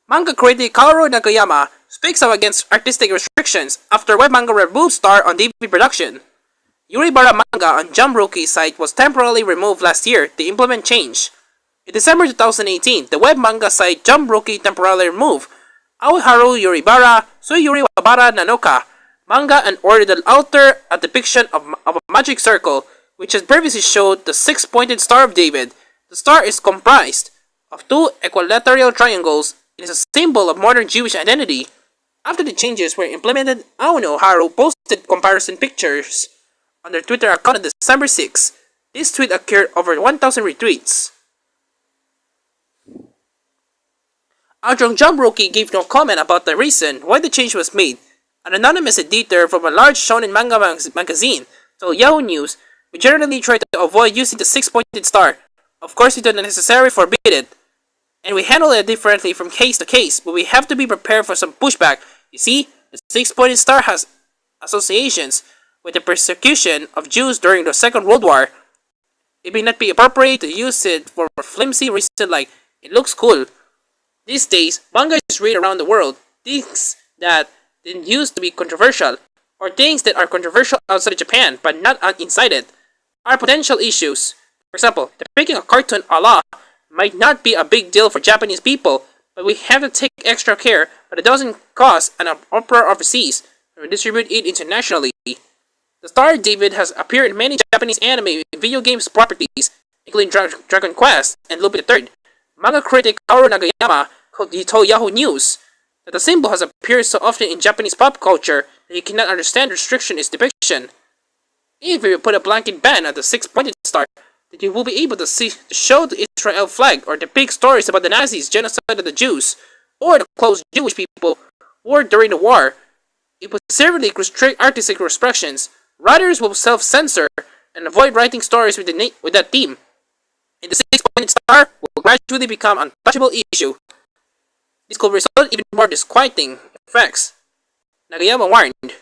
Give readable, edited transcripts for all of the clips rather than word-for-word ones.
Manga critic Kaoru Nagayama speaks out against artistic restrictions after web manga removed star on DVD production. Yuribara manga on Jump Rookie's site was temporarily removed last year to implement change. In December 2018, the web manga site Jump Rookie temporarily removed Aoharu Yuribara Yuribara Nanoka manga and ordered to alter a depiction of a magic circle, which had previously showed the six-pointed Star of David. The star is comprised of two equilateral triangles. It is a symbol of modern Jewish identity. After the changes were implemented, Aoharu posted comparison pictures on their Twitter account on December 6. This tweet occurred over 1,000 retweets. Adjunct Jump Rookie gave no comment about the reason why the change was made. An anonymous editor from a large shonen manga magazine told Yahoo News, "We generally try to avoid using the six-pointed star. Of course, we don't necessarily forbid it, and we handle it differently from case to case, but we have to be prepared for some pushback. You see, the six-pointed star has associations with the persecution of Jews during the Second World War. It may not be appropriate to use it for a flimsy reason like, it looks cool. These days, manga is read around the world. Things that didn't used to be controversial, or things that are controversial outside of Japan but not inside it, are potential issues. For example, depicting a cartoon a la might not be a big deal for Japanese people, but we have to take extra care that it doesn't cause an uproar overseas or distribute it internationally. The Star David has appeared in many Japanese anime and video games properties, including Dragon Quest and Lupin III. Manga critic Kaoru Nagayama told Yahoo News that the symbol has appeared so often in Japanese pop culture that he cannot understand the restriction in its depiction. If we put a blanket ban on the six-pointed star, then you will be able to show the Israel flag or depict stories about the Nazis' genocide of the Jews, or the closed Jewish people war during the war. It would severely restrict artistic expressions. Writers will self-censor and avoid writing stories with that theme, and the six-pointed star will gradually become an untouchable issue. This could result in even more disquieting effects. Nagayama warned,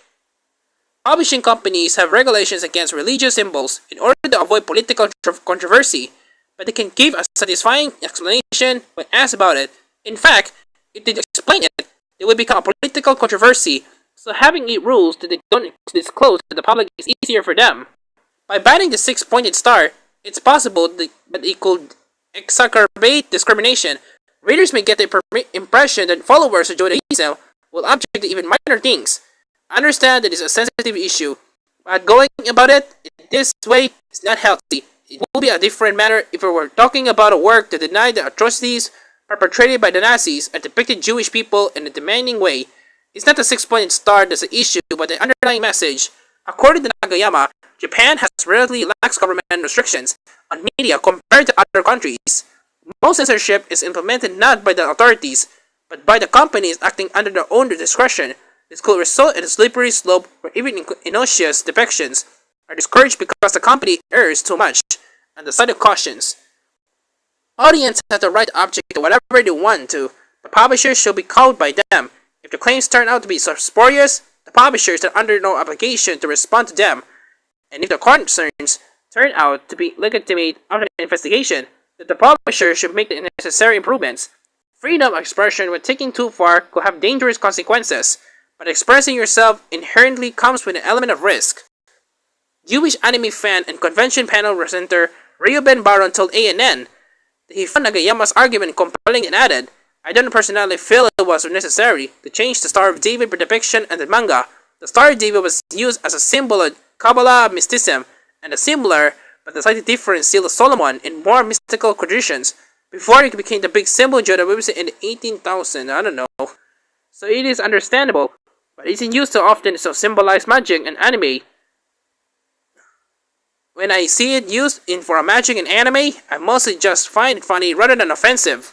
"Publishing companies have regulations against religious symbols in order to avoid political controversy, but they can give a satisfying explanation when asked about it. In fact, if they explain it, it would become a political controversy, so having rules that they don't disclose to the public is easier for them. By banning the six-pointed star, it's possible that it could exacerbate discrimination. Readers may get the impression that followers of Judaism will object to even minor things. I understand that it's a sensitive issue, but going about it in this way is not healthy. It will be a different matter if we were talking about a work that denied the atrocities perpetrated by the Nazis and depicted Jewish people in a demanding way. It's not the six-pointed star that's the issue, but the underlying message. According to Nagayama, Japan has relatively lax government restrictions on media compared to other countries. Most censorship is implemented not by the authorities, but by the companies acting under their own discretion. This could result in a slippery slope where even innocuous depictions are discouraged because the company errs too much on the side of cautions. Audiences have the right to object to whatever they want to. The publishers should be cowed by them. If the claims turn out to be spurious, the publishers are under no obligation to respond to them. And if the concerns turn out to be legitimate after the investigation, then the publisher should make the necessary improvements. Freedom of expression when taken too far could have dangerous consequences, but expressing yourself inherently comes with an element of risk." Jewish anime fan and convention panel presenter Reuben Baron told ANN that he found Nagayama's argument compelling and added, "I don't personally feel it was necessary to change the Star of David depiction and the manga. The Star of David was used as a symbol of Kabbalah mysticism and a similar but a slightly different seal of Solomon in more mystical traditions. Before it became the big symbol of Judaism in the 18,000, I don't know. So it is understandable, but it isn't used so often to symbolize magic and anime. When I see it used for a magic and anime, I mostly just find it funny rather than offensive."